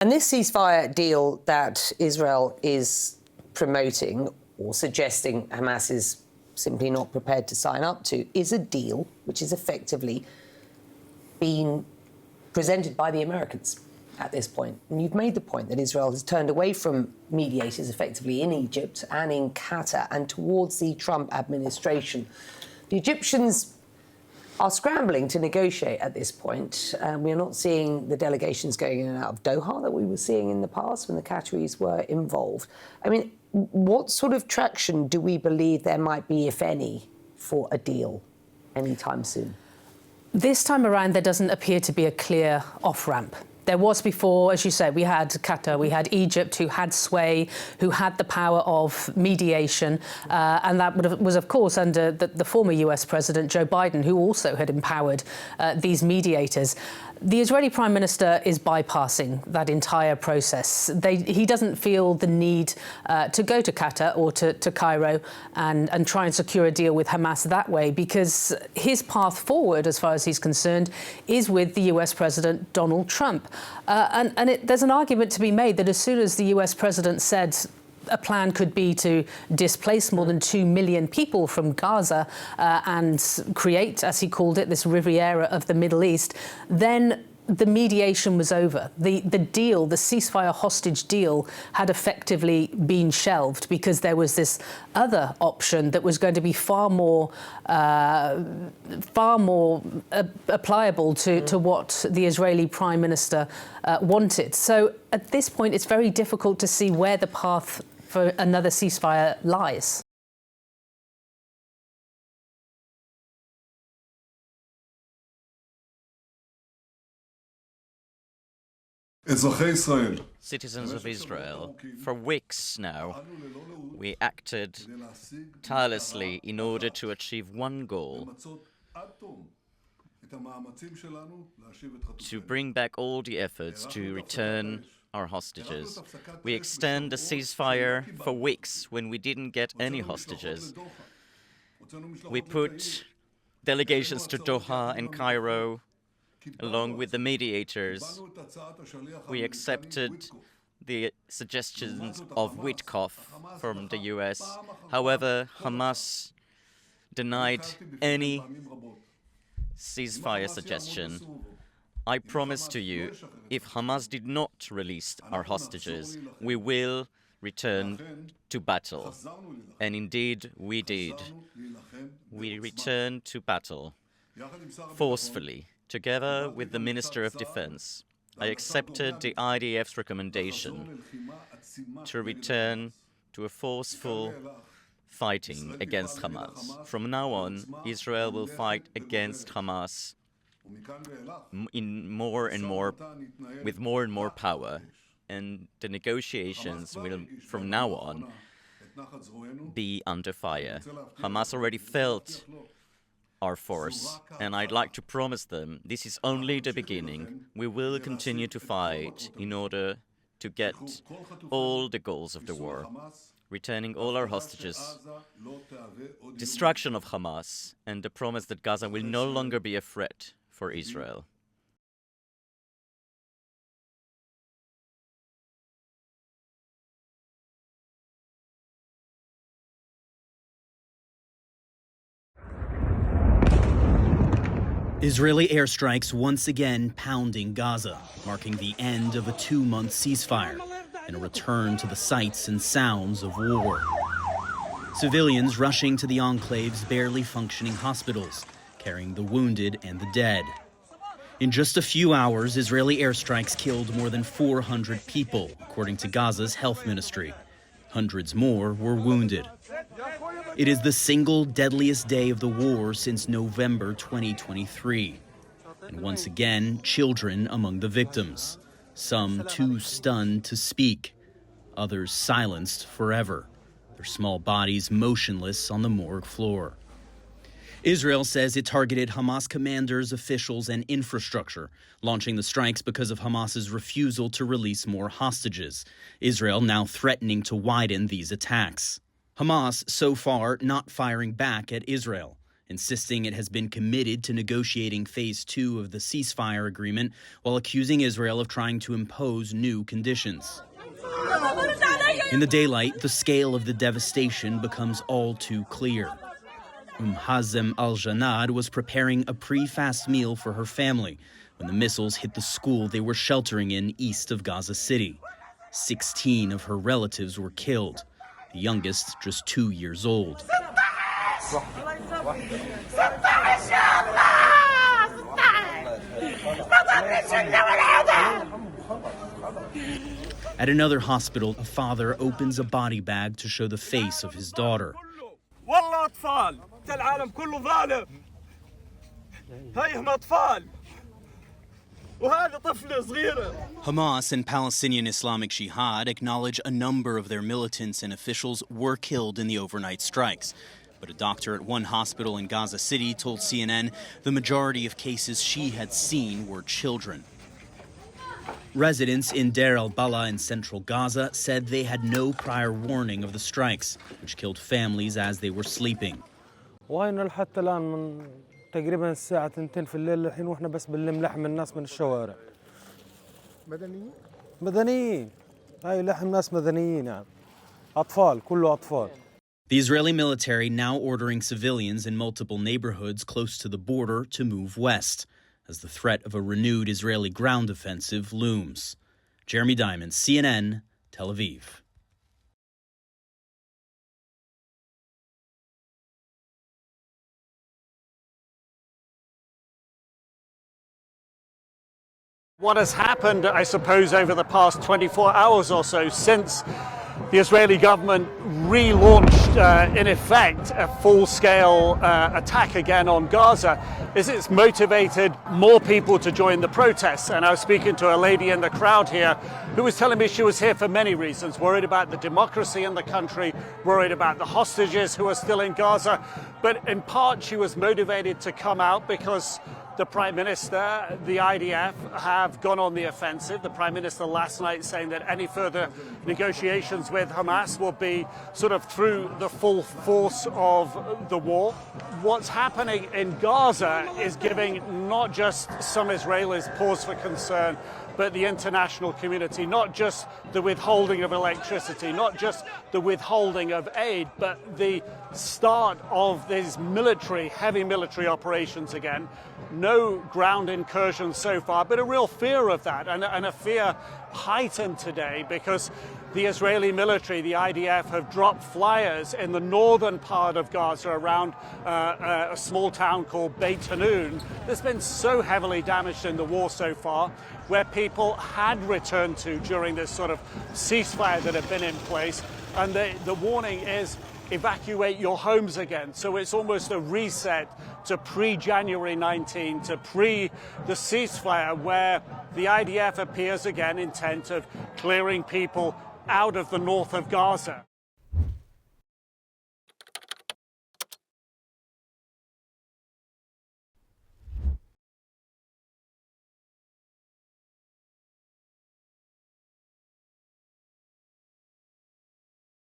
And this ceasefire deal that Israel is promoting or suggesting Hamas is simply not prepared to sign up to is a deal which is effectively being presented by the Americans at this point. And you've made the point that Israel has turned away from mediators effectively in Egypt and in Qatar and towards the Trump administration. The Egyptians are scrambling to negotiate at this point. We are not seeing the delegations going in and out of Doha that we were seeing in the past when the Qataris were involved. I mean, what sort of traction do we believe there might be, if any, for a deal anytime soon? This time around, there doesn't appear to be a clear off-ramp. There was before, as you said, we had Qatar, we had Egypt, who had sway, who had the power of mediation, and that was, of course, under the former US President Joe Biden, who also had empowered these mediators. The Israeli Prime Minister is bypassing that entire process. He doesn't feel the need to go to Qatar or to Cairo and try and secure a deal with Hamas that way, because his path forward, as far as he's concerned, is with the US President Donald Trump. There's an argument to be made that as soon as the US President said a plan could be to displace more than 2 million people from Gaza and create, as he called it, this Riviera of the Middle East, then the mediation was over. The deal, the ceasefire hostage deal, had effectively been shelved because there was this other option that was going to be far more pliable to what the Israeli Prime Minister wanted. So at this point, it's very difficult to see where the path for another ceasefire lies. Citizens of Israel, for weeks now, we acted tirelessly in order to achieve one goal: to bring back all the efforts to return our hostages. We extend the ceasefire for weeks when we didn't get any hostages. We put delegations to Doha and Cairo, along with the mediators. We accepted the suggestions of Witkoff from the US. However, Hamas denied any ceasefire suggestion. I promise to you, if Hamas did not release our hostages, we will return to battle. And indeed, we did. We returned to battle forcefully. Together with the Minister of Defense, I accepted the IDF's recommendation to return to a forceful fighting against Hamas. From now on, Israel will fight against Hamas with more and more power, and the negotiations will, from now on, be under fire. Hamas already felt our force, and I'd like to promise them this is only the beginning. We will continue to fight in order to get all the goals of the war: returning all our hostages, destruction of Hamas, and the promise that Gaza will no longer be a threat for Israel. Israeli airstrikes once again pounding Gaza, marking the end of a 2-month ceasefire and a return to the sights and sounds of war. Civilians rushing to the enclave's barely functioning hospitals, carrying the wounded and the dead. In just a few hours, Israeli airstrikes killed more than 400 people, according to Gaza's health ministry. Hundreds more were wounded. It is the single deadliest day of the war since November 2023. And once again, children among the victims. Some too stunned to speak, others silenced forever, their small bodies motionless on the morgue floor. Israel says it targeted Hamas commanders, officials, and infrastructure, launching the strikes because of Hamas's refusal to release more hostages. Israel now threatening to widen these attacks. Hamas, so far, not firing back at Israel. insisting it has been committed to negotiating phase 2 of the ceasefire agreement while accusing Israel of trying to impose new conditions. In the daylight, the scale of the devastation becomes all too clear. Hazem al-Janad was preparing a pre-fast meal for her family when the missiles hit the school they were sheltering in east of Gaza City. 16 of her relatives were killed, the youngest just 2 years old. At another hospital, a father opens a body bag to show the face of his daughter. Hamas and Palestinian Islamic Jihad acknowledge a number of their militants and officials were killed in the overnight strikes. But a doctor at one hospital in Gaza City told CNN the majority of cases she had seen were children. Residents in Deir al-Balah in central Gaza said they had no prior warning of the strikes, which killed families as they were sleeping. حتى الآن من تقريبا الساعة 2 في الليل الحين واحنا بس بنلم لحم الناس من الشوارع. مدنيين؟ مدنيين. هاي لحم ناس مدنيين يعني. أطفال، كله أطفال. The Israeli military now ordering civilians in multiple neighborhoods close to the border to move west, as the threat of a renewed Israeli ground offensive looms. Jeremy Diamond, CNN, Tel Aviv. What has happened, I suppose, over the past 24 hours or so since the Israeli government relaunched, in effect, a full-scale attack again on Gaza, is it's motivated more people to join the protests. And I was speaking to a lady in the crowd here who was telling me she was here for many reasons, worried about the democracy in the country, worried about the hostages who are still in Gaza. But in part, she was motivated to come out because the Prime Minister, the IDF, have gone on the offensive. The Prime Minister last night saying that any further negotiations with Hamas will be sort of through the full force of the war. What's happening in Gaza is giving not just some Israelis pause for concern, but the international community, not just the withholding of electricity, not just the withholding of aid, but the start of these heavy military operations again. No ground incursions so far, but a real fear of that, and a fear heightened today because the Israeli military, the IDF, have dropped flyers in the northern part of Gaza around a small town called Beit Hanun that's been so heavily damaged in the war so far, where people had returned to during this sort of ceasefire that had been in place. And the warning is evacuate your homes again. So it's almost a reset to pre-January 19, to pre the ceasefire, where the IDF appears again intent of clearing people out of the north of Gaza.